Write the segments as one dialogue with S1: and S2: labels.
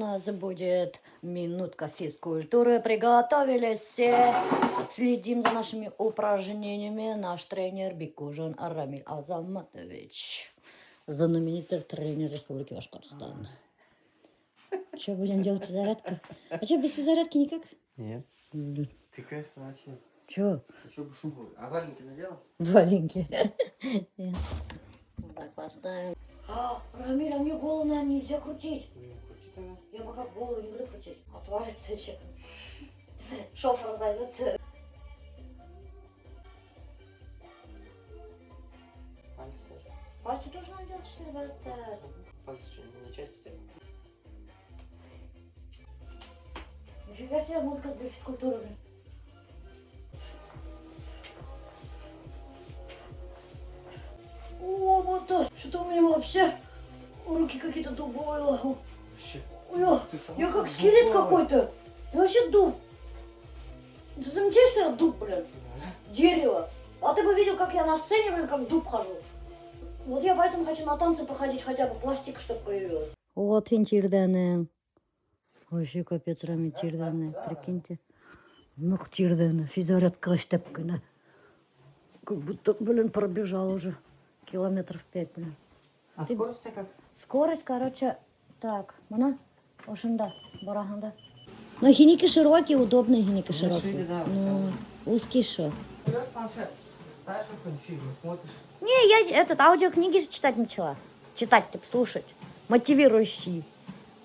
S1: У нас будет минутка физкультуры. Приготовились все. Следим за нашими упражнениями. Наш тренер Бекужан Рамиль Азаматович. Знаменитый тренер Республики Башкортостан. Что, будем делать зарядку? А что, без зарядки никак?
S2: Нет.
S1: Блин.
S2: Ты, конечно, вообще.
S1: Че?
S2: Еще бы шубу. А валенки надела?
S1: Валенки. Так, поставим. Рамиль, а мне голову, наверное, нельзя крутить.
S2: Крути тогда.
S1: Я пока голову не буду крутить. Отвалится еще. Шов разойдется.
S2: Пальцы тоже.
S1: Пальцы тоже надо делать, что ли, ребята?
S2: Пальцы что, не части тебя?
S1: Нифига себе, музыка с физкультурой. О, вот то. Что-то у меня вообще руки какие-то дубовые.
S2: Вообще.
S1: Ой,
S2: Ты сама
S1: я как
S2: дуб
S1: скелет
S2: плаваешь.
S1: какой-то. Я вообще дуб. Ты замечаешь, что я дуб, блин? Дерево. А ты бы видел, как я на сцене, блин, как дуб хожу. Вот я поэтому хочу на танцы походить, хотя бы пластик, чтобы появилась. Вот тирданы. Вообще капец, Рами тирданы. Прикиньте. Ну, тирданы. Физзарядка штепкана. Как будто, блин, пробежал уже. Километров 5, блин.
S2: А скорость у тебя как?
S1: Скорость, короче, так, мана, ошында, бараханда. Но хиники широкие, удобные хиники широкие.
S2: Шире, да,
S1: Ну, узкий шо.
S2: Берешь планшет, ставишь какой-нибудь фильм и смотришь.
S1: Не, я аудиокниги же читать начала. Читать, типа, слушать. Мотивирующие.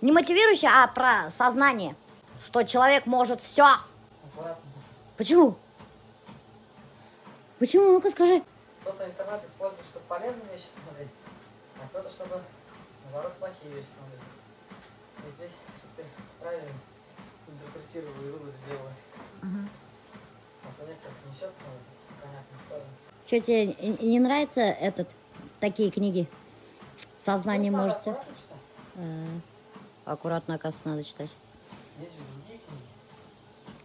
S1: Не мотивирующие, а про сознание. Что человек может все.
S2: Аккуратно.
S1: Почему? Почему? Ну-ка скажи.
S2: Кто-то интернет использует, чтобы полезные вещи смотреть, а кто-то, чтобы, наоборот, плохие вещи смотреть. И здесь, чтобы ты правильно интерпретировал и вывод сделал. А то некоторых несет в понятную сторону.
S1: Что, тебе не нравится такие книги? Сознание
S2: Ну,
S1: можете?
S2: аккуратно читай.
S1: Аккуратно, оказывается, надо читать.
S2: Есть же другие книги.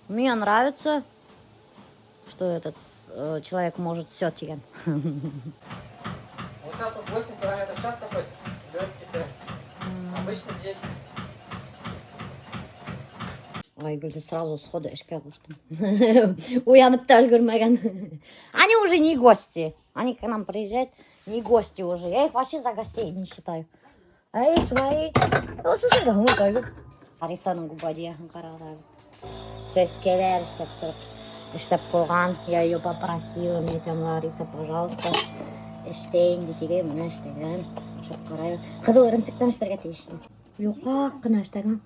S1: Мне нравится, что этот человек может все тиган.
S2: Вот сейчас тут 8 километров в час такой легкий темп. Обычно 10.
S1: Ай, говорит, сразу сходу эшке куштым. Уянып та үлгермеген. Они уже не гости. Они к нам приезжают, не гости уже. Я их вообще за гостей не считаю. Эй, свои. Ну, слушай, да, мы кайгы. Арисаның губадияхын қарағылар. Сөзкелер іштеп тұрып. Іштеп қойған. Я ее попросила, мне там, Лариса, пожалуйста, іштейін детеге, мына іштеген. Шап қарай. Қыдыл ірімсіктен іштерге тейшін. Юқақ қына іштеген.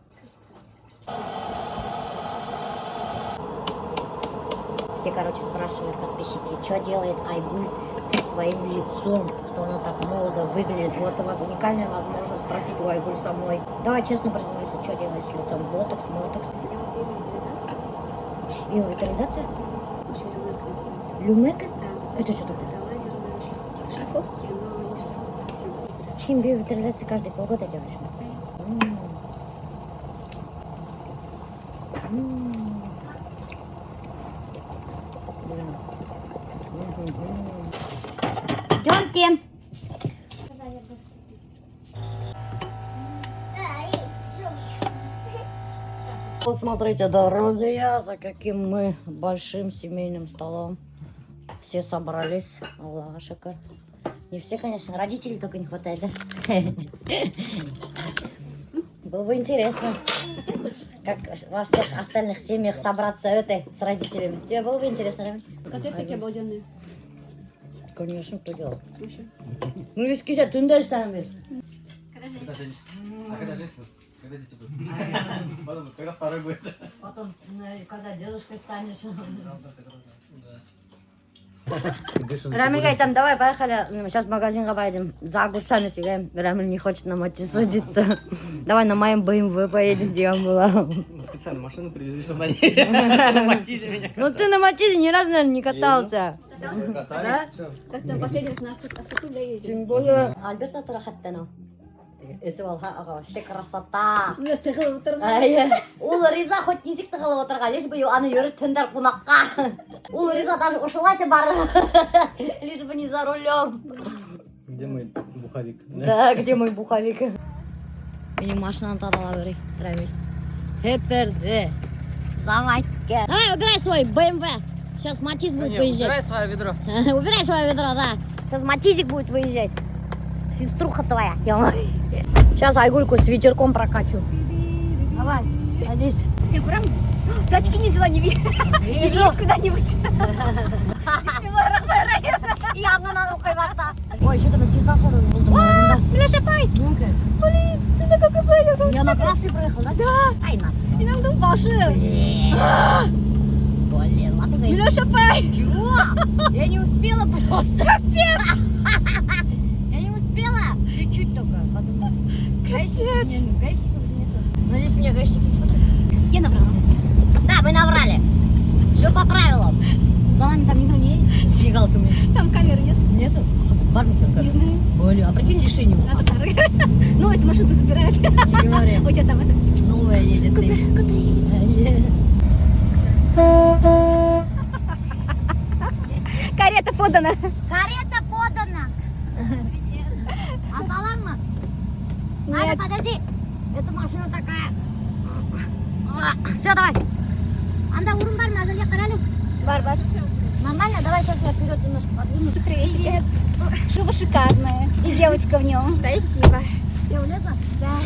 S1: Все, короче, спрашивают подписчики, что делает Айгуль со своим лицом, что она так молодо выглядит. Вот у вас уникальная возможность спросить у Айгуль самой. Давай честно признайся, что делаешь с лицом? Ботокс, мотокс?
S3: Делаю биоревитализацию.
S1: Биоревитализация?
S3: Еще люмек называется.
S1: Люмек?
S3: Да.
S1: Это что такое?
S3: Это лазерная шлифовки, но не шлифовка совсем.
S1: Чем биоревитализация каждые полгода делаешь? Идемте. Посмотрите, друзья, за каким мы большим семейным столом. Все собрались. Аллах шакар. Не все, конечно, родителей только не хватает, да? Было бы интересно, как во всех остальных семьях собраться с родителями. Тебе было бы интересно, да?
S3: Котлеты такие обалденные.
S1: Конечно, кто делал?
S3: Вообще.
S1: Ну, если кися, ты не там весь.
S3: Когда же
S2: А когда женщина? Когда дети будут? Потом, когда второй будет?
S1: Потом, когда дедушкой станешь. Рамиль говорит, там давай поехали, сейчас в магазин поедем, за огурцами тебе. Рамиль не хочет на мате садиться. Давай на моем БМВ поедем, где я была.
S2: Специально машину привезли, чтобы они на Матизе меня
S1: Ну ты на Матизе ни разу, наверное, не катался.
S2: катались. Всё.
S3: как там последний раз на Асатуля ездили?
S1: Тем более... Альберт сатыра хаттана. Эсіп алға аға, вообще красота.
S3: Ну, ты утро.
S1: Ол Риза хоть несек тығылып отырға, лишь бы аны өріп түндер қунаққа. Ол Риза даже ушылайды бар. Лишь бы не за рулем.
S2: Где мой бухарик?
S1: Да, где мой буховик? Менің машинаны тадала берейік. Рамиль. Хэперде. Заводке. Давай, убирай свой БМВ. Сейчас Матиз будет выезжать.
S2: Убирай свое ведро.
S1: Убирай свое ведро, да. Сейчас Матизик будет выезжать. Сеструха твоя. Сейчас Айгульку с ветерком прокачу. Давай, садись.
S3: Ты курам? Ты очки не взяла, не видишь?
S1: Вижу.
S3: Куда-нибудь.
S1: Яңынан оқи башта. Ой, что-то на светофор был. Миляша, пай.
S3: Блин, ты на какой проехал?
S1: Я на красный проехал, да? Да. Ай, на.
S3: И нам дом пошел.
S1: Блин, ладно, конечно.
S3: Миляша, пай.
S1: Чего? Я не успела просто. Я не успела. Чуть-чуть только. Подумаешь. Гаишников нету. Но здесь меня гаишники не смотрят.
S3: Я набрала.
S1: Да, мы наврали. Все по правилам. За нами там никто не едет. С мигалками.
S3: Там камеры нет?
S1: Нету. Бармик только.
S3: Не знаю.
S1: Блин, а прикинь, решение.
S3: Надо пары. Ну, эту машину забирает.
S1: Не говори.
S3: У тебя там этот...
S1: Новая едет.
S3: Купер,
S1: Купер.
S3: Карета подана.
S1: Карета подана. Ассаламма. Надо,
S3: Нет.
S1: подожди. Эта машина такая. Все, давай. Анда урын бар, назад я карали.
S3: Барбат.
S1: Нормально, давай сейчас я вперед немножко подвину.
S3: Привет. Шуба шикарная. И девочка в нем. Спасибо.
S1: Ты улезла?
S3: Да.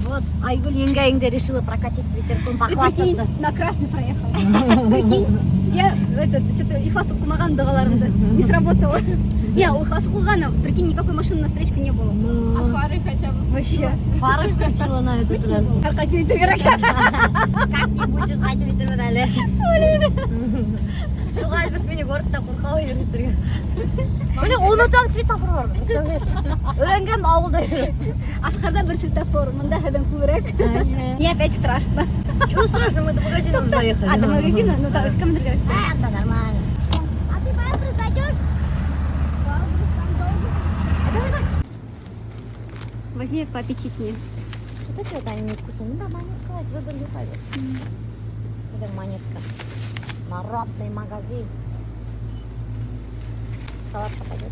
S1: Вот, Айгуль Янгаинга решила прокатить с ветерком,
S3: Ты прикинь,
S1: похвастаться.
S3: на красный проехала. Прикинь, я что-то ихласы кумаган догаларында не сработало. Не, ихласы кулгана, прикинь, никакой машины на встречку не было.
S1: Ну,
S3: Фары хотя бы? Вообще.
S1: фары включила на этот раз.
S3: Аркадий Витерверак.
S1: Как не будешь қайтып ветер әлі. Шуға әлбірт мені көрді да қорқау үйреттерге. Міне, оны там светофор бар. Үйренген ауылда үйрен.
S3: Асқарда бір светофор, мында адам көбірек. Мне опять страшно.
S1: Чего страшно, мы до магазина уже заехали.
S3: А, до магазина? Ну да, кому керек.
S1: Да, нормально. А ты быстро зайдешь?
S3: Возьми поаппетитнее.
S1: Вот это вот они невкусные. Ну да, монетка, выбор не пойдет. Это монетка. Народный магазин. Салат попадет.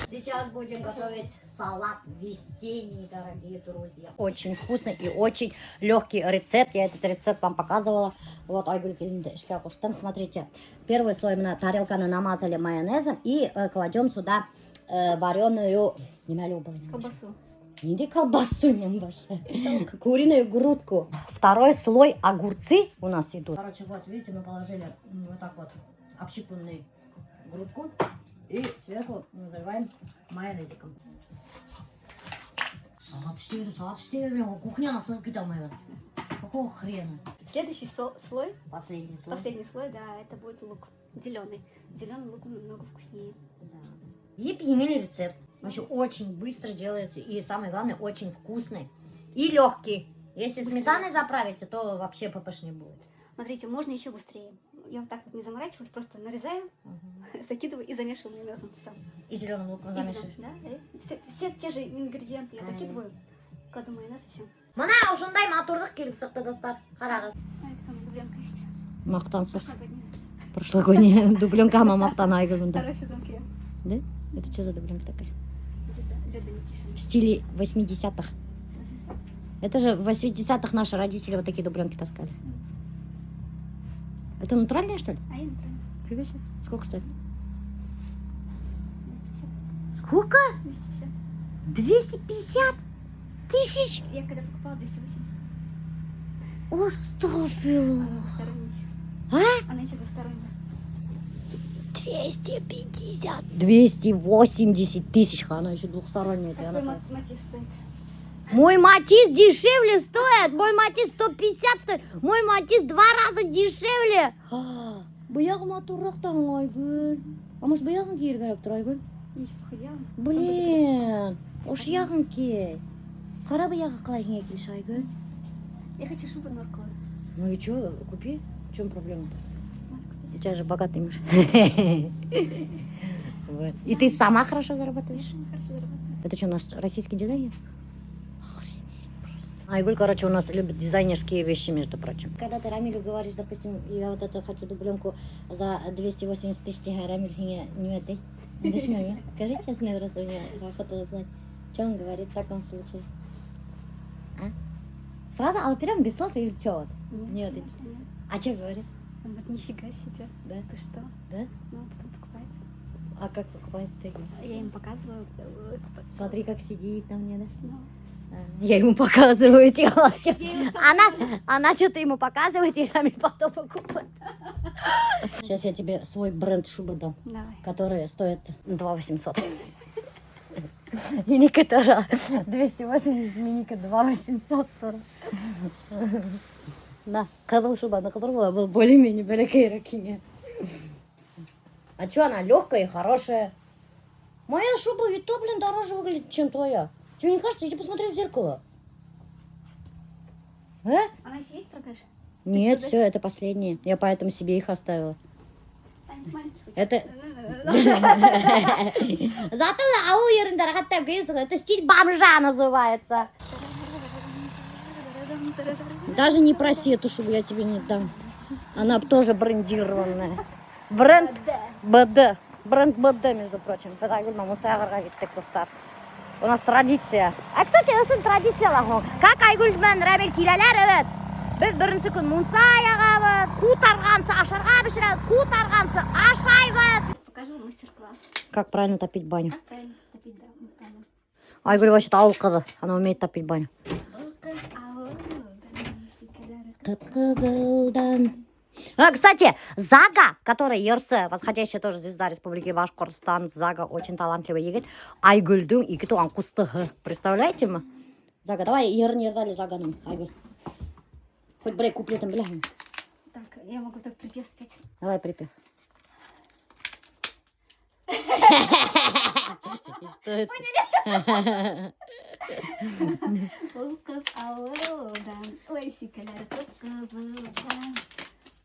S1: Сейчас будем готовить салат весенний, дорогие друзья. Очень вкусный и очень легкий рецепт. Я этот рецепт вам показывала. Вот, Айгуль келинде ішке қоштым. Смотрите, первый слой мы тарелканы намазали майонезом и кладем сюда вареную
S3: Колбасу.
S1: не колбасу, не больше. Куриную грудку. Второй слой огурцы у нас идут. Короче, вот, видите, мы положили вот так вот общипанную грудку. И сверху заливаем майонезиком. Салат штейгер, кухня на ссылке там, какого хрена?
S3: Следующий слой,
S1: Последний слой.
S3: последний слой, да, это будет лук. Зеленый. Зеленый лук намного вкуснее.
S1: Да. И пьяный рецепт. Вообще очень быстро делается и самое главное очень вкусный и легкий. Если сметаной заправите, то вообще ппш не будет.
S3: Смотрите, можно еще быстрее. Я вот так вот не заморачивалась, просто нарезаю, закидываю и замешиваю майонезом. Все.
S1: И зеленым луком замешиваешь.
S3: Да, все те же ингредиенты я закидываю, кладу майонез и все.
S1: Мына ушундай матурлык келип чыкты достар. Карагыз.
S3: Там дубленка есть.
S1: Мактансыз.
S3: Прошлогодняя.
S1: Прошлогодняя дубленка мамактан Айгулунда.
S3: Второй сезон клея.
S1: Да? Это что за дубленка такая?
S3: Лёда Никишина.
S1: В стиле 80-х. Это же в 80-х наши родители вот такие дубленки таскали. Это натуральное, что ли?
S3: А я натурально.
S1: Фига себе. Сколько стоит?
S3: 250.
S1: Сколько?
S3: 250.
S1: 250 тысяч?
S3: Я когда покупала 280.
S1: Устрофила.
S3: Она двусторонняя еще.
S1: А?
S3: Она еще двусторонняя.
S1: 250. 280 тысяч. Она еще двухсторонняя.
S3: Какой Матис стоит?
S1: Мой Матис дешевле стоит. Мой Матис 150 стоит. Мой Матис 2 раза дешевле. Быяғы матуррақтан Айгүл. А может быяғын киер керек тұр Айгүл?
S3: Я еще похудела.
S1: Блин. Уж яғын ке. Қара быяғы қалай кеңе келші Айгүл?
S3: Я хочу шубу норковую.
S1: Ну и что, купи. В чем проблема?
S3: Надо купить.
S1: У тебя же богатый муж. Вот. И ты сама хорошо зарабатываешь?
S3: Хорошо заработаю.
S1: Это что, наш российский дизайнер? Айгуль, короче, у нас любит дизайнерские вещи, между прочим. Когда ты Рамилю говоришь, допустим, я вот это хочу дубленку за 280 тысяч, Рамиль не этой. Скажи честно, просто мне охота узнать, что он говорит в таком случае. А? Сразу алперем без слов или что? Нет,
S3: конечно, нет.
S1: А что говорит?
S3: Он говорит, нифига себе.
S1: Да?
S3: Ты что?
S1: Да?
S3: Ну, потом покупает.
S1: А как покупает ты?
S3: Я им показываю. Это,
S1: Смотри, как сидит на мне, да?
S3: ну,
S1: Я ему показываю, типа,
S3: я его сама
S1: она что-то ему показывает, и Рамиль потом покупает. Сейчас я тебе свой бренд шубы дам,
S3: Давай.
S1: который стоит 2800. И некотора 280, миника 2800. Да, кадал шуба, на которой была более-менее великая ракиня. А что, она легкая и хорошая. Моя шуба и то, блин, дороже выглядит, чем твоя. Тебе не кажется? Иди посмотри в зеркало.
S3: Она еще есть в продаже?
S1: Нет,
S3: Ты
S1: все, это последние. Я поэтому себе их оставила.
S3: Они маленькие хоть.
S1: Это...
S3: Ну,
S1: Зато ау еріндер қаттап келесің. Это стиль бомжа называется. Даже не проси эту шубу, я тебе не дам. Она тоже брендированная. Бренд БД. Бренд БД, между прочим. У нас традиция. А, кстати, осының традициялар. Как Айгүл мен Рамиль келелер, evet. Біз бірінші күн мұнса аяғабыз, қу тарғансы ашарға пішіреді, қу тарғансы ашайбыз.
S3: Покажу мастер-класс.
S1: Как правильно топить баню?
S3: Как правильно топить, да, правильно.
S1: Айгуль вообще-то ауыл қызы. Она умеет топить баню. Кстати, Зага, который ЕРС, восходящая тоже звезда Республики Башкортостан, Зага очень талантливый егет. Айгүлдің екі туған құстығы. Представляете ма? Зага, давай ерін Заганың, Айгүл. Хоть брейк куплетом, бля.
S3: Так, я могу так припев спеть.
S1: Давай припев. Что это?
S3: Бұл қыз ауылдан, ой, секелер қып-қыбылдан.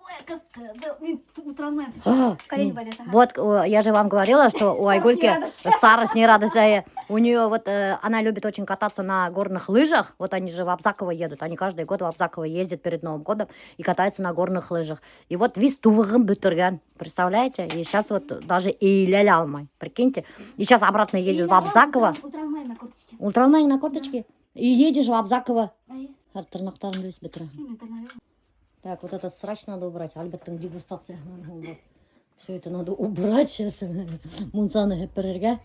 S3: Ой, қып-қыбыл. Мен утра алмаймын. Колени болят. Ага.
S1: Вот, я же вам говорила, что у Айгульки старость не радость. У нее вот, она любит очень кататься на горных лыжах. Вот они же в Абзаково едут. Они каждый год в Абзаково ездят перед Новым годом и катаются на горных лыжах. И вот виз тувығын бітірген. Представляете? И сейчас вот даже эйлеле алмай. Прикиньте. И сейчас обратно едет в Абзаково.
S3: Ультрамайн на курточке.
S1: Ультрамайн на корточке. И едешь в Абзаково.
S3: Ай,
S1: Тырнақтарын өз бітірі.
S3: мен тонавым.
S1: Так, вот этот срач надо убрать. Альберттің дегустация. Все это надо убрать сейчас. Мунсаны хэпперерге.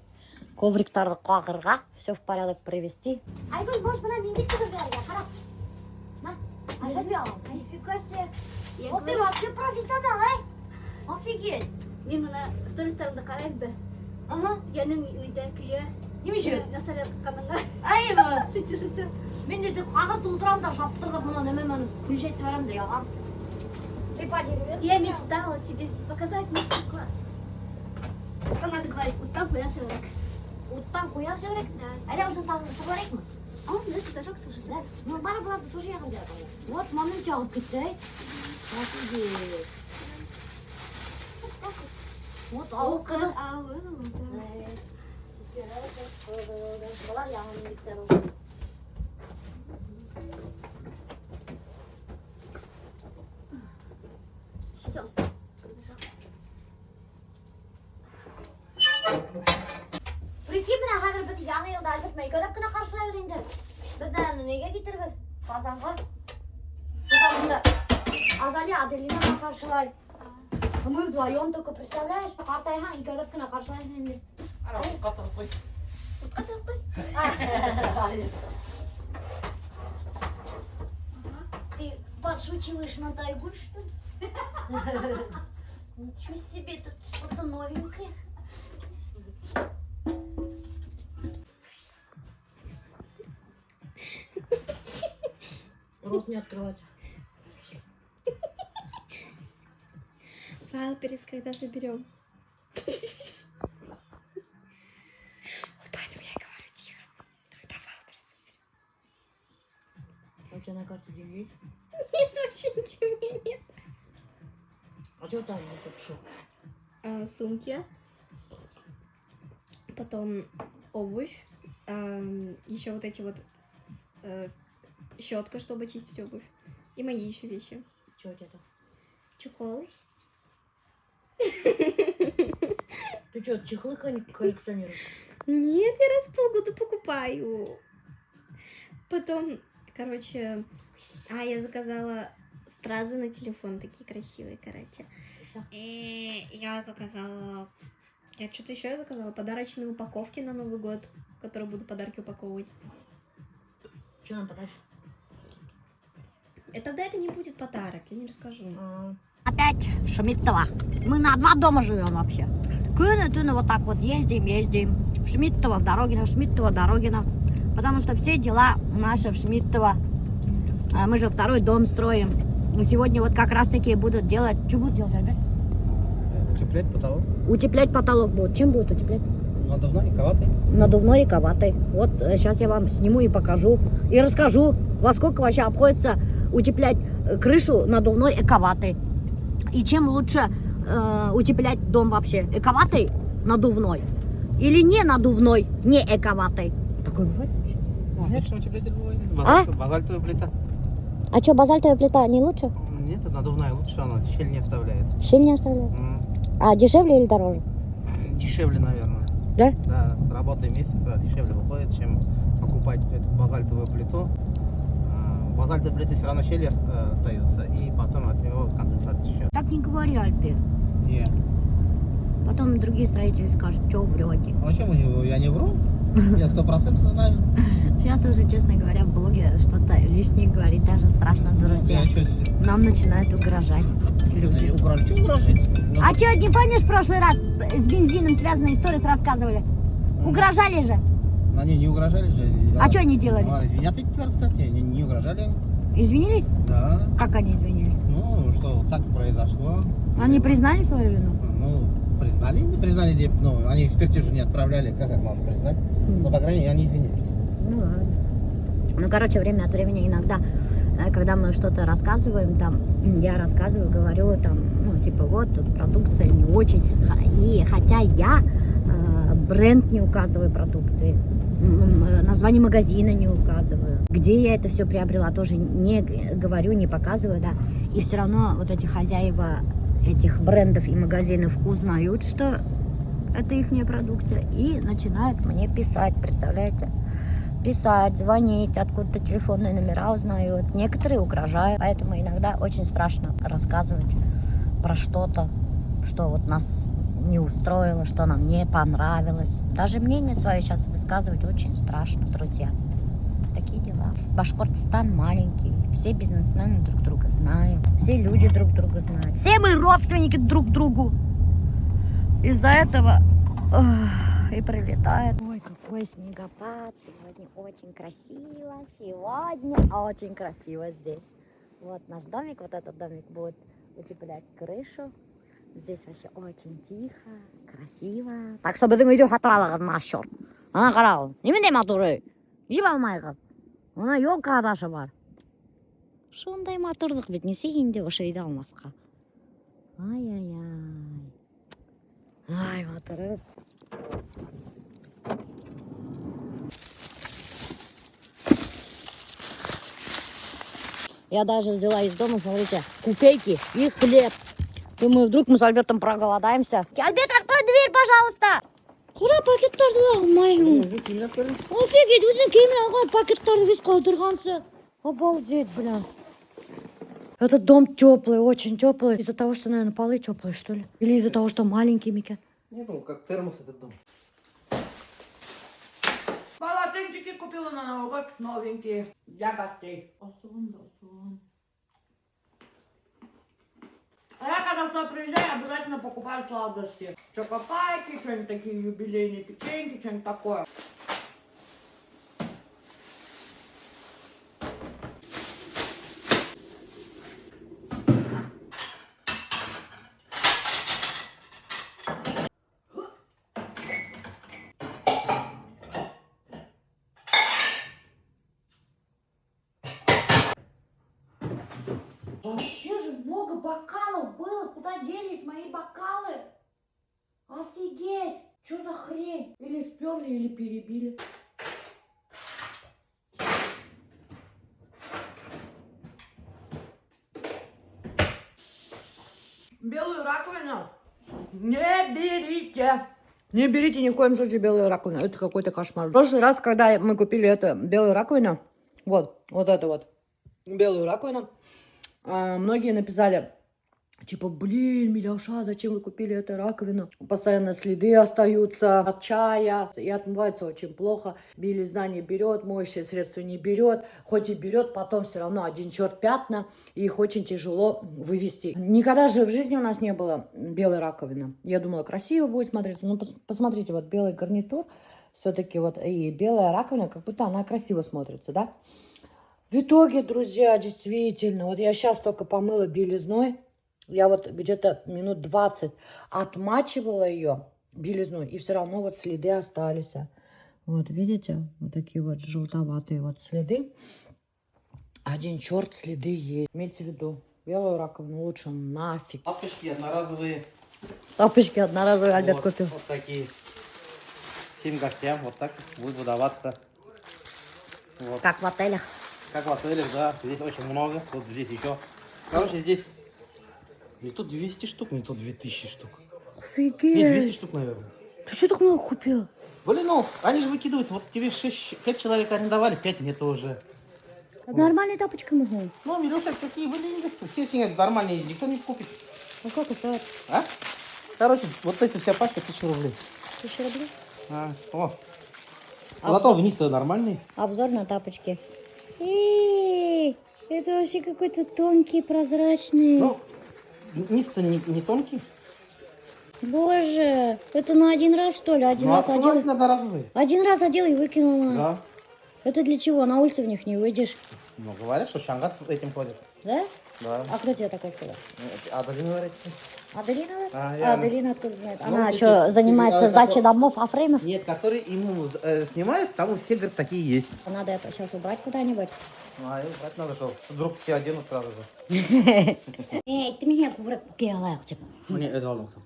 S1: Ковриктарды қағырға. Все в порядок привести. Айгүл, можешь мына мендек тігіп қарап. На, Айжанбек, нифига себе. Вот ты вообще профессионал, ай? Офигеть.
S3: Мен мына стористарымды қараймын да.
S1: Ага.
S3: Яным үйде күйе.
S1: Немеше?
S3: Насарят қаныңа.
S1: Айма.
S3: Шучу.
S1: Мен де қағып тұлдырам да шаптырып мұны немен күлшетті берем де яғам. Ты подеревер?
S3: Я мечтала тебе показать мастер-класс. Как надо говорить, уттан қоян шеврек.
S1: Уттан қоян шеврек?
S3: Да.
S1: Әлі ұшын тағырек ма?
S3: А он, знаете, зажег, слушай, сюда.
S1: Ну, бара была тоже я хотела. Вот, мамин тягот кетті, ай. Офигеть. Вот, ауыл қызы. Бұлар яғын беттер ол.
S3: Все.
S1: Прикинь, мына қазір біз яңы жылда Альберт Майкадап күні қаршылай беріңдер. Бізді неге кетірбіз? Қазанға. Потому что Азали Аделина қаршылай. Мы вдвоем только, представляешь? Қартайған Майкадап күні қаршылай.
S2: Ана қатығы қой.
S3: Қатып қой.
S1: Ты подшучиваешь над Айгуль, что ли? Ничего себе, тут что-то новенькое. Рот не открывать.
S3: Файл когда соберем. Вот поэтому я и говорю тихо. Когда файл пересоберем.
S1: А у тебя на карте деньги?
S3: Нет, вообще ничего нет.
S1: А что там вообще?
S3: Сумки. Потом обувь. Еще вот эти вот щетка, чтобы чистить обувь. И мои еще вещи.
S1: Что у тебя там?
S3: Чехол.
S1: Ты что, чехлы коллекционируешь?
S3: Нет, я раз в полгода покупаю. Потом, короче, я заказала стразы на телефон, такие красивые, короче. И я заказала... Я что-то еще заказала, подарочные упаковки на Новый год, в которые буду подарки упаковывать.
S1: Что нам подаришь?
S3: И тогда это не будет подарок, я не расскажу.
S1: Опять в Шмидтово. Мы на 2 дома живем вообще. Кыны-тыны вот так вот ездим. В Шмидтово, в Дорогино, в Шмидтово, Дорогино. Потому что все дела наши в Шмидтово. Мы же 2-й дом строим. И сегодня вот как раз таки будут делать... Что будут делать, Альберт?
S2: Утеплять потолок.
S1: Утеплять потолок будут. Чем будут утеплять?
S2: Надувной и коватый.
S1: Надувной и коватый. Вот сейчас я вам сниму и покажу. И расскажу, во сколько вообще обходится утеплять крышу надувной и коватой. И чем лучше утеплять дом вообще? Эковатый, надувной? Или не надувной, не эковатый? Такой бывает вообще?
S2: Конечно, утеплитель бывает.
S1: А?
S2: Базальтовая плита.
S1: А что, базальтовая плита не лучше?
S2: Нет, надувная лучше, она щель не вставляет.
S1: Щель не оставляет. А дешевле или дороже?
S2: Дешевле, наверное.
S1: Да?
S2: Да, с работой месяца дешевле выходит, чем покупать эту базальтовую плиту. Базальтовой плиты все равно щели остаются, и потом от него конденсат течет.
S1: Так не говори, Альберт.
S2: Нет.
S1: Потом другие строители скажут, что врете.
S2: А почему я не вру? Я 100% знаю.
S1: Сейчас уже, честно говоря, в блоге что-то лишнее говорить даже страшно, друзья. Нам начинают угрожать люди.
S2: Что угрожать?
S1: А что, не помнишь, в прошлый раз с бензином связанные истории рассказывали? Угрожали же.
S2: Они не угрожали же.
S1: А что они делали?
S2: Извиняться, кстати, не угрожали они.
S1: Извинились?
S2: Да.
S1: Как они извинились?
S2: Ну, что так произошло.
S1: Они признали свою вину?
S2: Ну, признали, не признали, ну, они экспертизу не отправляли, как их можно признать. Но, по крайней мере, они извинились.
S1: Ну ладно. Ну, короче, время от времени иногда, когда мы что-то рассказываем, там, я рассказываю, говорю, там, ну, типа, вот, тут продукция не очень. И хотя я бренд не указываю продукции, название магазина не указываю, где я это все приобрела, тоже не говорю, не показываю, да. И все равно вот эти хозяева этих брендов и магазинов узнают, что это ихняя продукция, и начинают мне писать, представляете? Писать, звонить, откуда-то телефонные номера узнают. Некоторые угрожают, поэтому иногда очень страшно рассказывать про что-то, что вот нас не устроило, что нам не понравилось. Даже мнение свое сейчас высказывать очень страшно, друзья. Такие дела. Башкортостан маленький, все бизнесмены друг друга знают, все люди друг друга знают, все мы родственники друг другу. Из-за этого и прилетает. Ой, какой снегопад. Сегодня очень красиво. Сегодня очень красиво здесь. Вот наш домик, вот этот домик будет утеплять крышу. Здесь вообще очень тихо, красиво. Так что біздің үйде хаталығы насчет. Ана қарау, немене моторы? Жеп алмай қап. Ана елка адашы бар. Сондай мотордық бет, не сегенде осы үйде алмасқа. Ай-яй-яй. Ай, моторы. Я даже взяла из дома, смотрите, купейки и хлеб. Думаю, вдруг мы с Альбертом проголодаемся. Альберт, открой дверь, пожалуйста. Куда пакеттарды алмайым? Офигеть, өзің кеймен алған пакеттарды без қалдырғансыз. Обалдеть, бля. Этот дом теплый, очень теплый. Из-за того, что, наверное, полы теплые, что ли? Или из-за того, что маленький, Микет?
S2: Не, ну, как термос этот дом.
S4: Полотенчики купила на Новый год, новенькие, для гостей. Осон. А я когда сюда приезжаю, обязательно покупаю сладости. Чокопайки, что-нибудь такие юбилейные печеньки, что-нибудь такое. Вообще же много бокалов было. Куда делись мои бокалы? Офигеть! Что за хрень? Или сперли, или перебили. раковину не берите. Не берите ни в коем случае белую раковину. Это какой-то кошмар. В прошлый раз, когда мы купили эту белую раковину, вот эту вот белую раковину, многие написали, типа, блин, Миляуша, зачем вы купили эту раковину? Постоянно следы остаются от чая, и отмывается очень плохо. Белизна не берет, моющее средство не берет. Хоть и берет, потом все равно один черт пятна, и их очень тяжело вывести. Никогда же в жизни у нас не было белой раковины. Я думала, красиво будет смотреться. Ну, посмотрите, вот белый гарнитур, все-таки вот и белая раковина, как будто она красиво смотрится, да? В итоге, друзья, действительно, вот я сейчас только помыла белизной. Я вот где-то минут 20 отмачивала ее белизной, и все равно вот следы остались. Вот, видите? Вот такие вот желтоватые вот следы. Один черт следы есть. Имейте в виду, белую раковину лучше нафиг.
S2: Тапочки одноразовые.
S1: Тапочки одноразовые Альберт
S2: Вот,
S1: купил.
S2: вот такие. Всем гостям вот так будет выдаваться. Вот.
S1: Как в отелях.
S2: Как в отелях, да. Здесь очень много. Вот здесь еще. Короче, здесь не то 200 штук, не то 2000 штук. Не, 200
S1: Офигеть.
S2: штук, наверное.
S1: Ты что так много купил?
S2: Блин, ну, они же выкидывают. Вот тебе 5 человек арендовали, 5 мне тоже.
S1: Нормальные тапочки могу.
S2: Ну, Мируша, какие были? Все снимают нормальные, никто не купит.
S1: А как это?
S2: А? Короче, вот эта вся пачка 1000 рублей.
S1: 1000 рублей?
S2: О. Зато вниз-то нормальный.
S1: Обзор на тапочки. Это вообще какой-то тонкий, прозрачный.
S2: Ну, низ-то не тонкий.
S1: Боже, это на один раз, что ли? Один
S2: Ну,
S1: раз одел.
S2: открывать надо разовые.
S1: Один раз одел и выкинула.
S2: Да.
S1: Это для чего? На улице в них не выйдешь.
S2: Ну, говорят, что Шангат этим ходит.
S1: Да?
S2: Да.
S1: А кто тебе такой сказал?
S2: Аделина говорит.
S1: Аделина?
S2: А, я-
S1: Аделина откуда знает?
S2: Ну,
S1: Она
S2: эти-
S1: что, занимается
S2: эти-
S1: сдачей домов, афремов?
S2: Нет, которые ему снимают, там у всех, говорит, такие есть.
S1: Надо это сейчас убрать куда-нибудь.
S2: Ну, а им брать надо, что вдруг все оденут сразу же.
S1: Эй, ты меня курок кукела, типа.
S2: Мне это волнуется.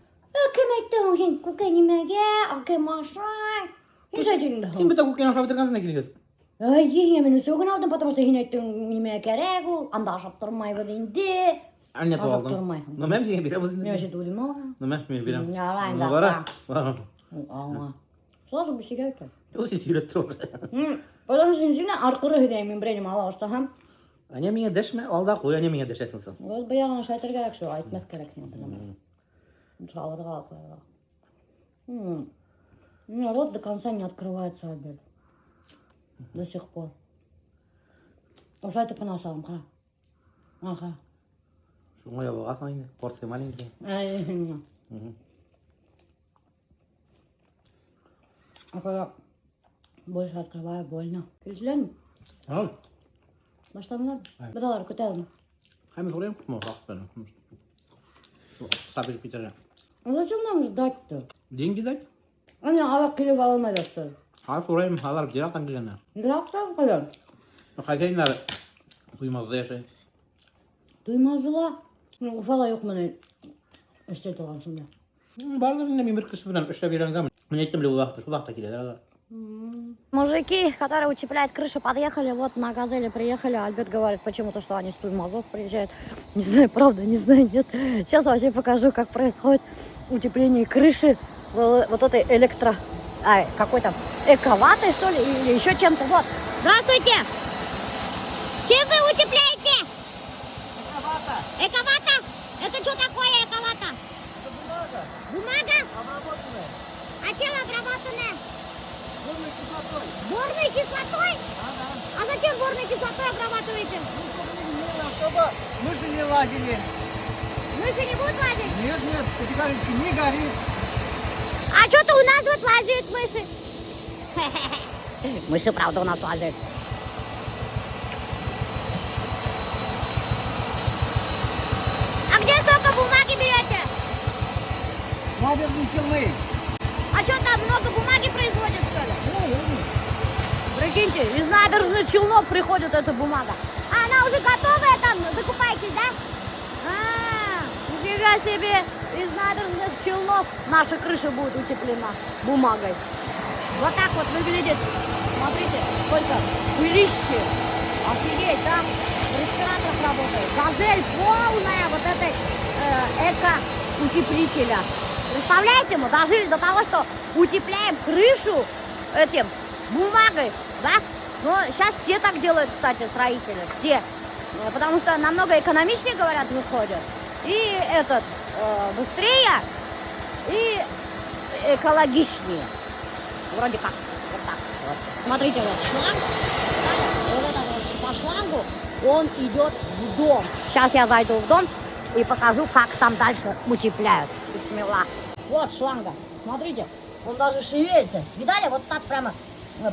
S1: Кеметтің сен көкенемеге, акемашай. Не жайдың
S2: Кем бы такой кино шабыдыргансына келген?
S1: Ай, мен сөгін алдым, потому что сен айттың неме керек ол, анда ашап тұрмайбы дейінде.
S2: А нет,
S1: Ажап
S2: алдым.
S1: тұрмайсың.
S2: Ну, мен сені береміз.
S1: Мен вообще дудым алған.
S2: Ну, мен беремін.
S1: Не алайын
S2: Ну,
S1: да.
S2: бара.
S1: Алма. Сразу бы себе айтты.
S2: Ол сен түйреп тұр.
S1: Потому что сен арқыры хедейін мен біренім ала ұстахам.
S2: Ане меңе дәшме, алда қой, ане меңе дәшесің сен.
S1: Вот баяғына шайтыр керек шо, айтмас керек не білім. Шалырға қойға. Ну, рот до конца не открывается обед. До сих пор. Ошай ты понасалым, ха. Ага.
S2: Шуңа ябығасың енді, порция маленький.
S1: Ай, а когда больше открываю, больно. Келесілер
S2: Ал,
S1: Баштамдар? Бадалар көтәлім.
S2: қаймен сұрайым? Ну, жақсы. Стабиль кетер.
S1: А зачем нам ждать-то?
S2: Деньги дать?
S1: Они алақ келіп ала алмайды что?
S2: Ал сұрайым, алар жирақтан келгені.
S1: Жырақтан қайдан?
S2: Хозяиндары құймазда яшай.
S1: Туймазыла. Уфала жоқ міне істет алған сонда.
S2: Барлығында мен бір кісі білем, үштеп үйренгенмін. Мен айттым, бұл уақытта келеді. алар.
S1: Мужики, которые утепляют крышу, подъехали, вот на Газели приехали. Альберт говорит почему-то, что они с Туймазов приезжают. Не знаю, правда, не знаю, нет. Сейчас вообще покажу, как происходит утепление крыши вот этой какой там, эковатой, что ли, или еще чем-то. Вот. Здравствуйте! Чем вы утепляете?
S2: Эковата!
S1: Эковата? Это что такое эковата?
S2: Это бумага,
S1: Бумага?
S2: обработанная,
S1: А чем обработанная?
S2: горной кислотой.
S1: Борной кислотой?
S2: Ага.
S1: А зачем борной кислотой обрабатываете?
S2: Чтобы мыши не лазили.
S1: Мыши не будут лазить?
S2: Нет, категорически не горит.
S1: А что-то у нас вот лазят мыши. Мыши, правда, у нас лазят. А где столько бумаги берете?
S2: Набережные Челны.
S1: А что там много бумаги производят, что ли? Прикиньте, из набережных Челнов приходит эта бумага. А она уже готовая там, закупаетесь, да? Нифига себе, из набережных Челнов наша крыша будет утеплена бумагой. Вот так вот выглядит. Смотрите, сколько пылищи. Офигеть, там в ресторанах работает. Газель полная вот этой утеплителя. Представляете, мы дожили до того, что утепляем крышу этим бумагой, да? Но сейчас все так делают, кстати, строители, все. Потому что намного экономичнее, говорят, выходят. И быстрее, и экологичнее. Вроде как. Вот так. Вот. Смотрите, вот шланг. Да? Вот это вот по шлангу он идет в дом. Сейчас я зайду в дом и покажу, как там дальше утепляют. Бисмилlah. Вот шланга. Смотрите, он даже шевелится. Видали? Вот так прямо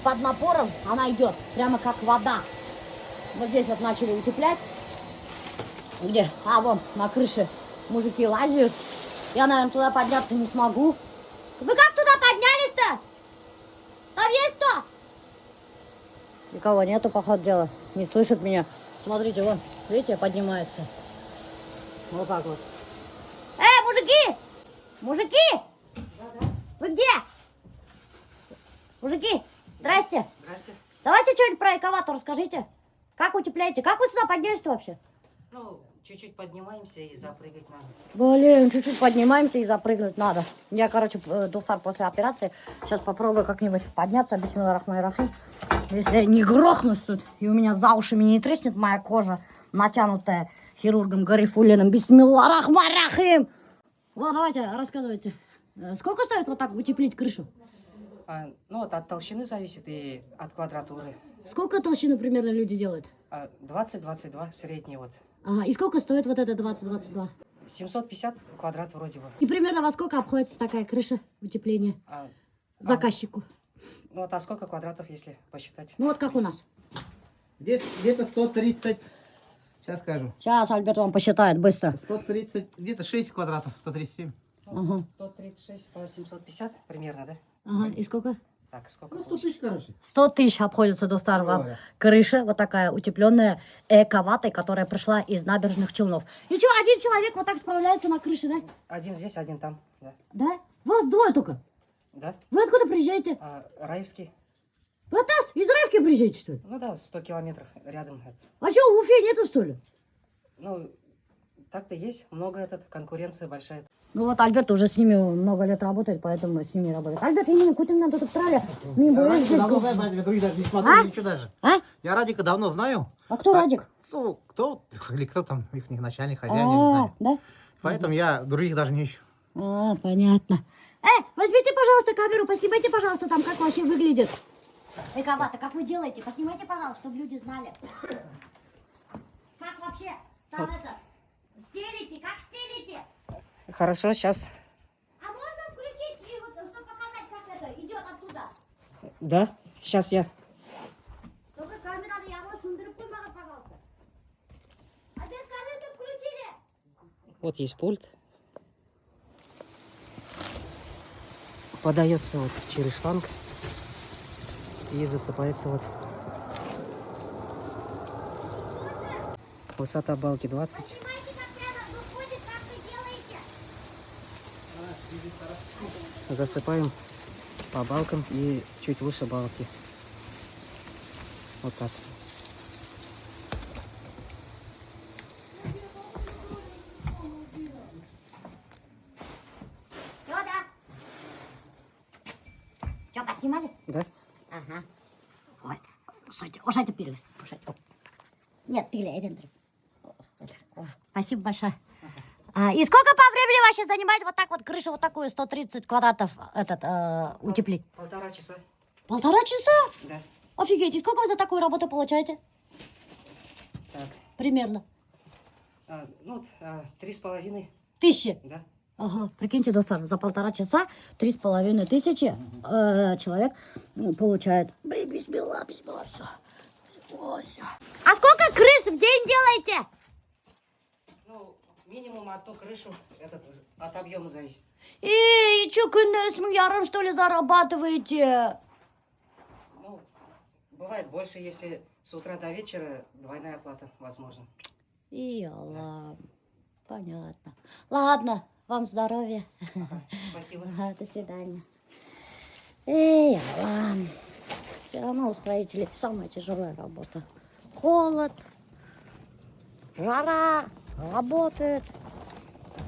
S1: под напором она идет. Прямо как вода. Вот здесь вот начали утеплять. Где? А, вон, на крыше мужики лазят. Я, наверное, туда подняться не смогу. Вы как туда поднялись-то? Там есть кто? Никого нету, походу дела. Не слышат меня. Смотрите, вон, видите, поднимается. Вот так вот. Мужики! Мужики!
S2: Да.
S1: Вы где? Мужики, здрасте.
S2: Здрасте.
S1: Давайте что-нибудь про экаватор расскажите. Как утепляете? Как вы сюда поднялись вообще?
S2: Ну, чуть-чуть поднимаемся и запрыгать надо.
S1: Блин, чуть-чуть поднимаемся и запрыгнуть надо. Я, короче, доктор после операции. Сейчас попробую как-нибудь подняться. Бисмилlah рахман рахим. Если я не грохнусь тут, и у меня за ушами не треснет моя кожа, натянутая хирургом Гарифулиным. Бисмилlah рахман рахим. Вот, давайте, рассказывайте. Сколько стоит вот так утеплить крышу?
S2: Ну, вот от толщины зависит и от квадратуры.
S1: Сколько толщины примерно люди делают?
S2: 20-22 средний вот.
S1: Ага, и сколько стоит вот это 20-22?
S2: 750 квадрат вроде бы.
S1: И примерно во сколько обходится такая крыша утепления заказчику?
S2: Ну, вот, а сколько квадратов, если посчитать?
S1: Ну вот как у нас.
S5: Где-то 130, сейчас скажу.
S1: Сейчас Альберт вам посчитает быстро.
S5: 130, где-то 6 квадратов, 137.
S2: Ну,
S1: Ага.
S2: 136 по 750 примерно, да?
S1: Ага, и сколько?
S2: Так, сколько?
S5: Ну, 100 тысяч, короче.
S1: 100 тысяч обходится, доктор, вам
S5: Говоря.
S1: крыша вот такая утепленная эко-ватой, которая пришла из набережных Челнов. И что, один человек вот так справляется на крыше, да?
S2: Один здесь, один там, да.
S1: Да? Вас двое только.
S2: Да?
S1: Вы откуда приезжаете?
S2: Раевский?
S1: Вы от нас? Из Раевки приезжаете, что ли?
S2: Ну да, 100 километров рядом.
S1: А что, в Уфе нету, что ли?
S2: Ну, так-то есть, много конкуренция большая.
S1: Ну вот Альберт уже с ними много лет работает, поэтому с ними работает. Альберт, именно куда меня тут Австралия?
S5: Я Радика давно знаю, я других даже не смотрю, ничего даже.
S1: А?
S5: Я Радика давно знаю.
S1: А кто Радик?
S5: Кто или кто там, их начальник, хозяин, я не знаю.
S1: Да?
S5: Поэтому я других даже не ищу.
S1: Понятно. Возьмите, пожалуйста, камеру, поснимайте, пожалуйста, там, как вообще выглядит. Эковато, как вы делаете? Поснимайте, пожалуйста, чтобы люди знали. Как вообще там это? Стелите, как стелите?
S2: Хорошо, сейчас.
S1: А можно включить, и вот, чтобы показать, как это идет оттуда?
S2: Да, сейчас я.
S1: Только камераны явно сындырып қоймаған, пожалуйста. А теперь скажи, что включили.
S2: Вот есть пульт. Подается вот через шланг и засыпается вот. Высота балки 20.
S1: Понимаете, как рядом выходит, как вы делаете?
S2: Засыпаем по балкам и чуть выше балки. Вот так.
S1: Все, да? Что, поснимали?
S2: Да?
S1: Ага. Ой, ушайте пили. Нет, пили, Эвендри. Спасибо большое. И сколько по времени вообще занимает вот так вот крышу, вот такую 130 квадратов утеплить?
S2: 1,5 часа.
S1: 1,5 часа?
S2: Да.
S1: Офигеть, и сколько вы за такую работу получаете?
S2: Так.
S1: Примерно.
S2: 3,5.
S1: Тысячи?
S2: Да.
S1: Ага, прикиньте, доктор, за 1,5 часа 3500 человек получает. Бисмилlah, все. А сколько крыш в день делаете?
S2: Ну, минимум одну крышу от объема зависит.
S1: И что, с яром, что ли, зарабатываете?
S2: Ну, бывает больше, если с утра до вечера двойная оплата возможна.
S1: И Аллах, понятно. Ладно, вам здоровья.
S2: Спасибо.
S1: Ага, до свидания. Эй, Аллах. Все равно у строителей самая тяжелая работа. Холод, жара, работают.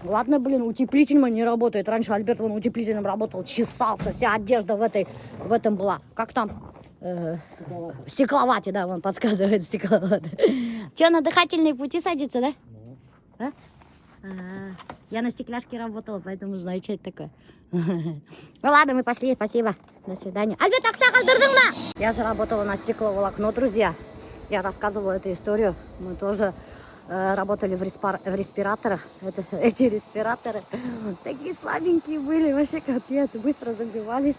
S1: Ладно, блин, утеплитель не работает. Раньше Альберт вон утеплителем работал, чесался, вся одежда в этом была. Как там? Стекловате, да, вон подсказывает стекловате. Че, на дыхательные пути садится, да? А? Я на стекляшке работала, поэтому знаю, что это такое. Ну ладно, мы пошли, спасибо. До свидания. Альберт, аксак алдырдың. Я же работала на стекловолокно, друзья. Я рассказывала эту историю. Мы тоже работали в респираторах. Эти респираторы такие слабенькие были, вообще капец. Быстро забивались.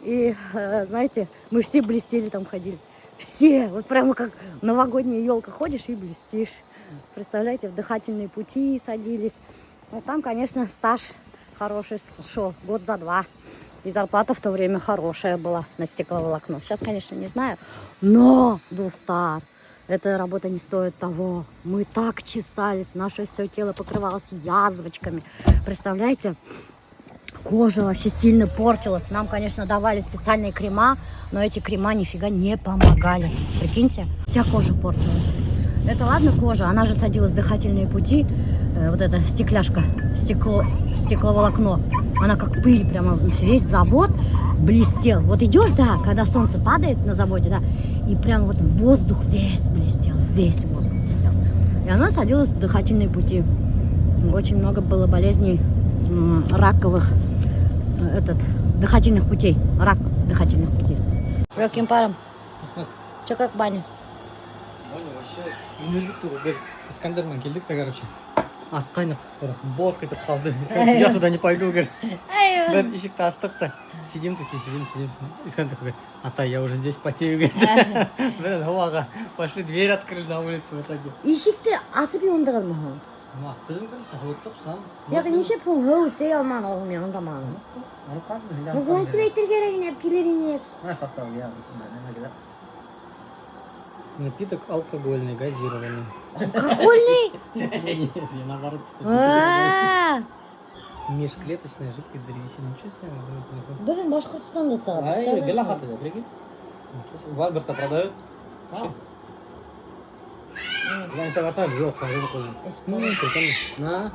S1: И, знаете, мы все блестели там ходили. Все. Вот прямо как новогодняя елка ходишь и блестишь. Представляете, в дыхательные пути садились. Ну, там, конечно, стаж хороший шел, год за 2. И зарплата в то время хорошая была на стекловолокно. Сейчас, конечно, не знаю. Но, Дустар, эта работа не стоит того. Мы так чесались, наше все тело покрывалось язвочками. Представляете? Кожа вообще сильно портилась. Нам, конечно, давали специальные крема, но эти крема нифига не помогали. Прикиньте, вся кожа портилась. Это ладно кожа, она же садилась в дыхательные пути. Вот эта стекляшка, стекловолокно. Она как пыль, прямо весь завод блестел. Вот идешь, да, когда солнце падает на заводе, да, и прям вот воздух весь блестел, весь воздух блестел. И она садилась в дыхательные пути. Очень много было болезней раковых, дыхательных путей. Рак дыхательных путей. С легким паром. Че как баня?
S2: Баня вообще үнерлік тұр. Искандермен келдік та, короче. Ас қайнап, борқ етіп қалды. Я туда не пойду, говорит. Бір ешікті астық та. Сидим такие, сидим. Искандер говорит, Атай, я уже здесь потею, говорит. Блин, ауаға. Пошли, дверь открыли на улицу в итоге.
S1: Ишікті асып еуіндіғыз мұхын?
S2: Астығын көрсі, өттік шам.
S1: Я неше пұң ғау сей алман оғымен ондаманы. Называйте вейтер керегін еп келеріне.
S2: Напиток алкогольный, газированный.
S1: Алкогольный?
S2: Нет, я наоборот что-то. Межклеточная жидкость древесины. Ничего себе.
S1: Бүгін Башқұртстанда саған.
S2: Ай, Белахатыда, прикинь. Вальберса продают. Я не соглашаюсь, жёг, на.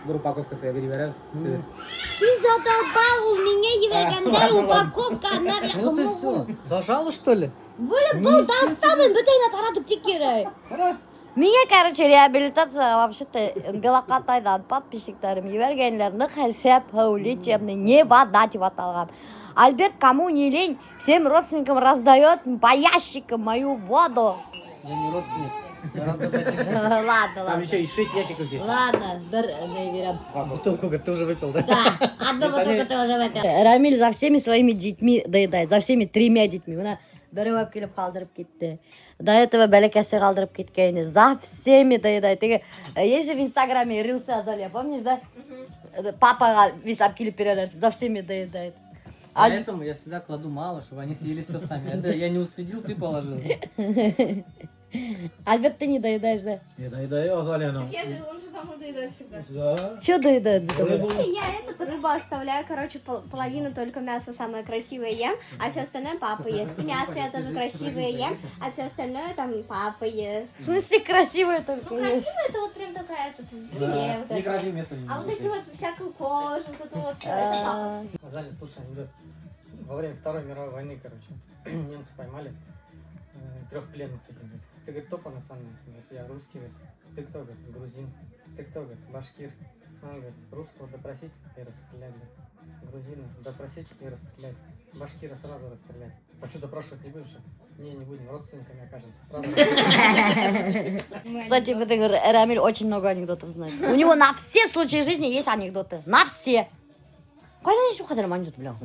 S2: Бір упаковка себе береміз.
S1: Сен задолбал, у меня евергендер упаковка.
S2: Вот и все. Зажало, что ли?
S1: Блин, был доставлен, бітейна таратып текері. Меня, короче, реабилитация вообще-то Белокатайдан подписчиктарым евергендерні хәлшәп лечебный, не вода деп аталған. Альберт, кому не лень, всем родственникам раздает по ящикам мою воду.
S2: Я не родственник.
S1: Ладно.
S2: Там еще и 6 ящиков есть.
S1: Ладно, берем.
S2: Бутылку, говорит, ты уже выпил, да?
S1: Да, одну бутылку ты уже выпил. Рамиль за всеми своими детьми доедает, за всеми 3 детьми. Она берет келіп қалдырып кетті. До этого бәләкәсе қалдырып кеткені. За всеми доедает. Есть же в инстаграме рилсы Азалия, помнишь, да? Папа весь обкиліп перелер, за всеми доедает.
S2: Поэтому я всегда кладу мало, чтобы они съели все сами. Это я не уследил, ты положил.
S1: Альберт, ты не доедаешь, да?
S5: Не доедаю, Азалия, но...
S3: Он же сам доедает всегда.
S5: Да.
S1: Что доедает?
S3: Я рыбу оставляю, короче, половину только мяса самое красивое ем, а все остальное папа ест. И мясо я тоже красивое ем, а все остальное там папа ест.
S1: В смысле красивое только
S3: Ну,
S1: есть?
S3: красивое это вот прям такая тут филе вот это.
S5: Некрасивое место не
S3: А вот
S5: будет.
S3: эти вот всякую кожу, вот это вот все, это папа.
S2: Азалия, слушай, анекдот. Во время Второй мировой войны, короче, немцы поймали 3 пленных. Ты, говорит, кто по национальности? Говорит, я русский. Говорит, ты кто? Говорит, грузин. Ты кто? Говорит, башкир. Он говорит, русского допросить и расстрелять. Грузина допросить и расстрелять. Башкира сразу расстрелять. А что, допрашивать не будешь? Не будем, родственниками окажемся. Сразу.
S1: Кстати, Рамиль очень много анекдотов знает. У него на все случаи жизни есть анекдоты. На все. Когда еще ходили анекдоты, бля?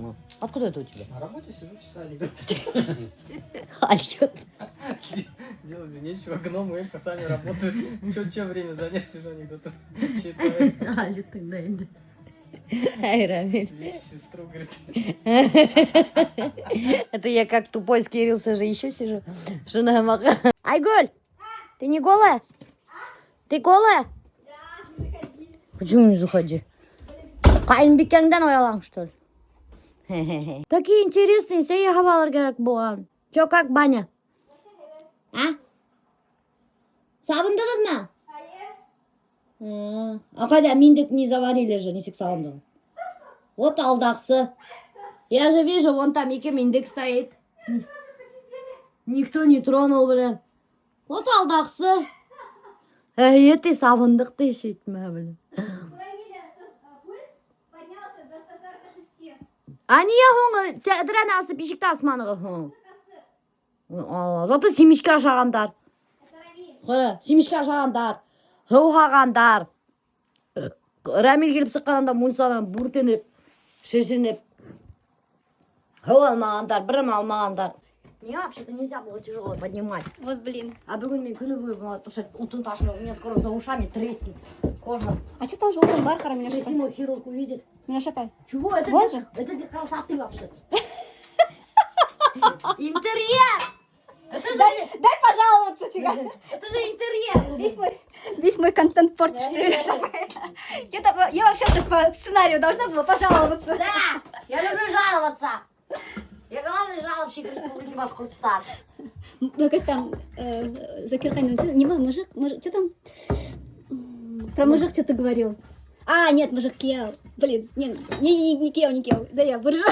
S1: Откуда это у тебя?
S2: На работе сижу, читаю анекдоты.
S1: Альберт.
S2: Делать нечего, гномы, эльфы сами работают. Че время занять, сижу анекдоты. Читаю.
S1: Альберт, да. Ай, Рамиль.
S2: Вещь сестру, говорит.
S1: Это я как тупой скирился же еще сижу. Жена маха. Айгуль, ты не голая? Ты голая? Да, заходи. Почему не заходи? Қайынбикеңден оялаң, что ли? Какие интересные сей хабалар керек болған. Чё, как баня? А? Сабындыңыз ма? А когда миндик не заварили же, не сексуально. Вот алдақсы. Я же вижу, вон там екі миндик стоит. Никто не тронул, блин. Вот алдақсы. Еті савындықты шейтме, блин. Они я хоңы, тәдірәнасы бешікті асманығы хоң. Зато семишке ашағандар. Қара, семишке ашағандар. Хауғағандар. Рәмил келіп сыққанында мұнсадан бүртеніп, шешініп. Хау алмағандар, бірім алмағандар. Мне вообще-то нельзя было тяжело поднимать.
S3: Вот блин.
S1: А бүгін мен күні бойы болады, потому что утын ташыны, у меня скоро за ушами треснет кожа.
S3: А что там же утром бар, меня
S1: Если
S3: шапай?
S1: мой хирург увидит.
S3: Меня шапай.
S1: Чего? Это,
S3: Вот
S1: для,
S3: же.
S1: это для красоты вообще-то. Интерьер! Это же,
S3: Дай пожаловаться тебе.
S1: это же интерьер!
S3: Весь мой контент портишь, ты меня шапай. Я вообще-то по сценарию должна была пожаловаться.
S1: Да! Я люблю жаловаться! Я главный жалобщик республики Башкортостан.
S3: Ну как там, Закирхан, не мужик, что там? Про мужик что-то говорил. А, нет, мужик Киев. Блин, не Киев. Да я вырежу.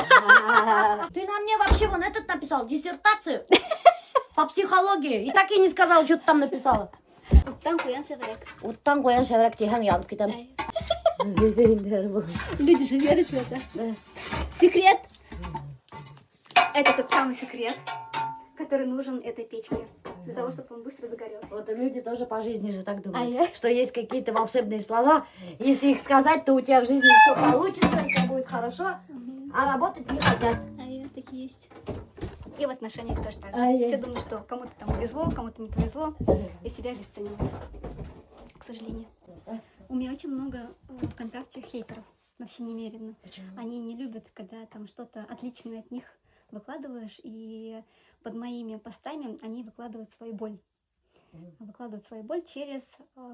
S1: Ты на мне вообще вон этот написал, диссертацию по психологии. И так и не сказал, что ты там написала.
S3: Там хуян шеврек.
S1: Уттан қоян шеврек тихан янып кетем.
S3: Люди же верят в это. Секрет. Это тот самый секрет, который нужен этой печке. Для того, чтобы он быстро загорелся.
S1: Вот и люди тоже по жизни же так
S3: А
S1: думают,
S3: я?
S1: что есть какие-то волшебные слова. Если их сказать, то у тебя в жизни все получится, все будет хорошо, а работать не хотят.
S3: А я такие есть. И в отношениях тоже так
S1: А
S3: же.
S1: я?
S3: Все думают, что кому-то там повезло, кому-то не повезло, и себя обесценивают. К сожалению. У меня очень много ВКонтакте хейтеров, вообще немерено. Они не любят, когда там что-то отличное от них выкладываешь, и под моими постами они выкладывают свою боль. Выкладывают свою боль через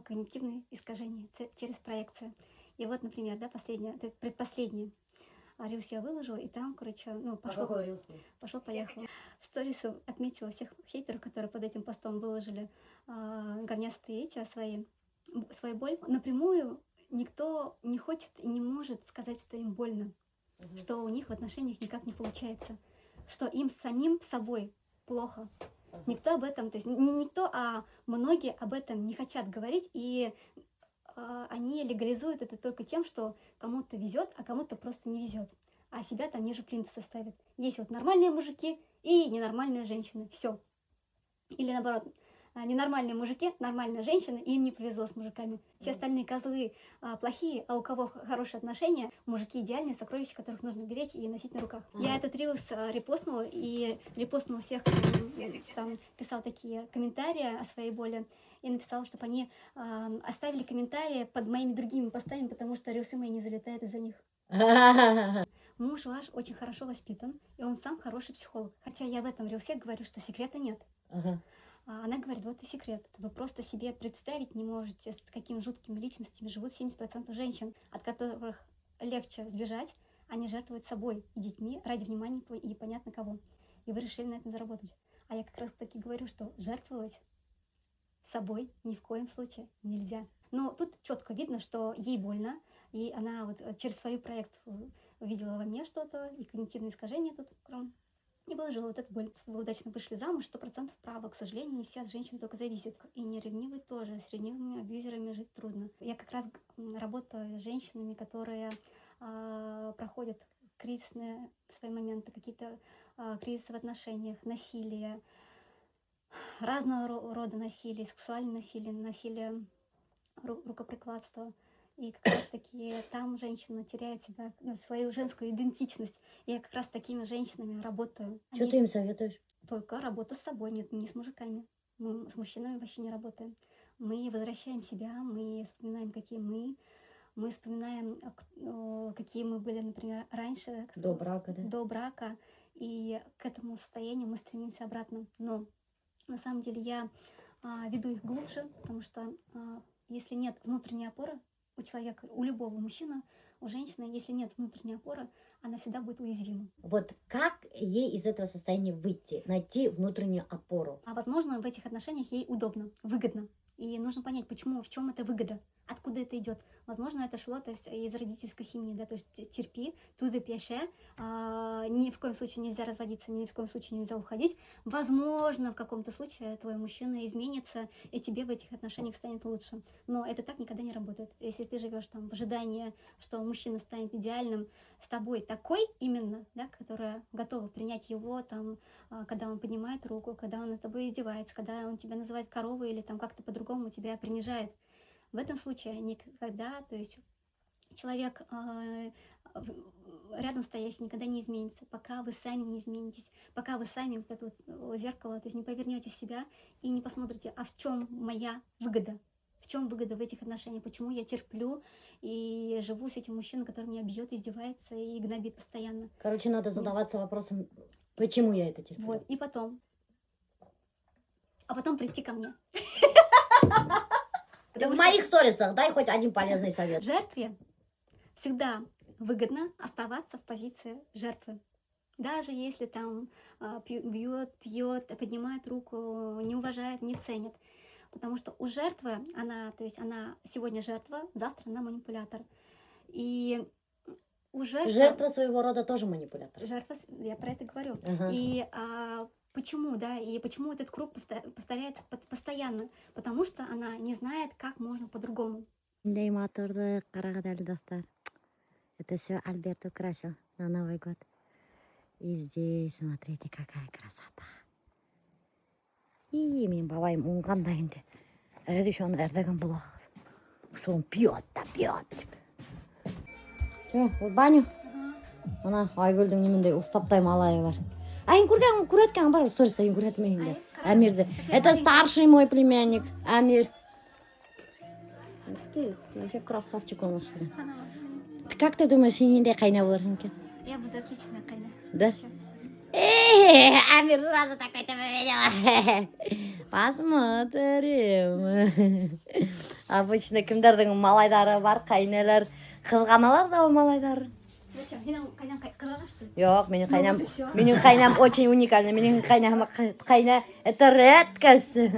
S3: когнитивные искажения, через проекцию. И вот, например, да, предпоследнее. Рилс я выложила, и там, короче, ну, пошло-поехало. В сторис отметила всех хейтеров, которые под этим постом выложили говнястые эти свою боль. Напрямую никто не хочет и не может сказать, что им больно, что у них в отношениях никак не получается, что им самим собой плохо. Никто об этом, то есть не никто, а многие об этом не хотят говорить, и они легализуют это только тем, что кому-то везет, а кому-то просто не везет, а себя там ниже плинтуса ставят. Есть вот нормальные мужики и ненормальные женщины, все. Или наоборот, ненормальные мужики, нормальные женщины, и им не повезло с мужиками. Все остальные козлы плохие, а у кого хорошие отношения, мужики идеальные, сокровища, которых нужно беречь и носить на руках. Я этот рилс репостнула, и репостнула всех, кто там писал такие комментарии о своей боли, и написала, чтобы они оставили комментарии под моими другими постами, потому что рилсы мои не залетают из-за них. Муж ваш очень хорошо воспитан, и он сам хороший психолог. Хотя я в этом рилсе говорю, что секрета нет. А она говорит, вот и секрет. Вы просто себе представить не можете, с какими жуткими личностями живут 70% женщин, от которых легче сбежать, они жертвуют собой и детьми ради внимания и понятно кого. И вы решили на этом заработать. А я как раз таки говорю, что жертвовать собой ни в коем случае нельзя. Но тут четко видно, что ей больно, и она вот через свою проекцию увидела во мне что-то, и когнитивные искажения тут кроме. И выложила вот эту боль. Вы удачно вышли замуж, 100% права. К сожалению, не все от женщин только зависит. И не ревнивые тоже. С ревнивыми абьюзерами жить трудно. Я как раз работаю с женщинами, которые проходят кризисные свои моменты, какие-то кризисы в отношениях, насилие, разного рода насилие, сексуальное насилие, рукоприкладство. И как раз таки там женщина теряет себя, свою женскую идентичность. И я как раз с такими женщинами работаю.
S1: Что ты им советуешь?
S3: Только работа с собой, нет, не с мужиками. Мы с мужчинами вообще не работаем. Мы возвращаем себя, мы вспоминаем, какие мы вспоминаем, какие мы были, например, раньше.
S1: До брака, да?
S3: До брака. И к этому состоянию мы стремимся обратно. Но на самом деле я веду их глубже, потому что если нет внутренней опоры, у человека, у любого мужчины, у женщины, если нет внутренней опоры, она всегда будет уязвима.
S1: Вот как ей из этого состояния выйти, найти внутреннюю опору?
S3: А возможно, в этих отношениях ей удобно, выгодно. И нужно понять, почему, в чем эта выгода.
S6: откуда это идет. Возможно, это шло, то есть, из родительской семьи, да, то есть терпи, туды пеше, ни в коем случае нельзя разводиться, ни в коем случае нельзя уходить. Возможно, в каком-то случае твой мужчина изменится, и тебе в этих отношениях станет лучше. Но это так никогда не работает. Если ты живешь там в ожидании, что мужчина станет идеальным, с тобой такой именно, да, которая готова принять его, там, когда он поднимает руку, когда он над тобой издевается, когда он тебя называет коровой или там как-то по-другому тебя принижает. В этом случае никогда, то есть человек рядом стоящий никогда не изменится, пока вы сами не изменитесь, пока вы сами вот это вот зеркало, то есть не повернете себя и не посмотрите, а в чем моя выгода, в чем выгода в этих отношениях, почему я терплю и живу с этим мужчиной, который меня бьет, издевается и гнобит постоянно.
S1: Короче, надо задаваться вопросом, почему я это терплю.
S6: Вот, и потом прийти ко мне.
S1: Ты в моих сторисах дай хоть один полезный совет.
S6: Жертве всегда выгодно оставаться в позиции жертвы. Даже если там бьет, пьет, поднимает руку, не уважает, не ценит. Потому что у жертвы, она сегодня жертва, завтра она манипулятор. И у жертвы...
S1: Жертва своего рода тоже манипулятор.
S6: Жертва, я про это говорю.
S1: Ага.
S6: И почему, да, и почему этот круг повторяется постоянно? Потому что она не знает, как можно по-другому.
S1: Дай моторды қарағадалы достар. Это все Альберт украсил на Новый год. И здесь, смотрите, какая красота. И мен бабайым оңғанда енді. Это еще он Эрдоган был. Что он пьет, да пьет. Все, в баню. Ана Айгүлдің немендей ұстаптай малайы бар. Айын көрген бар, сториста айын көрген Амирді. Это старший мой племянник, Амир. Ты вообще красавчик у нас. Как ты думаешь, сенде қайна болар екен?
S6: Я буду отличная Кайна.
S1: Да? Амир сразу такой-то поведела. Посмотрим. Обычно кімдердің малайдары бар, қайнелер, қызғаналар да малайдары.
S6: Зачем? Менің Кайнам қызғана, что ли?
S1: Жоқ,
S6: Ну вот и всё.
S1: менің қайнам очень уникальный. Менің қайна это редкость.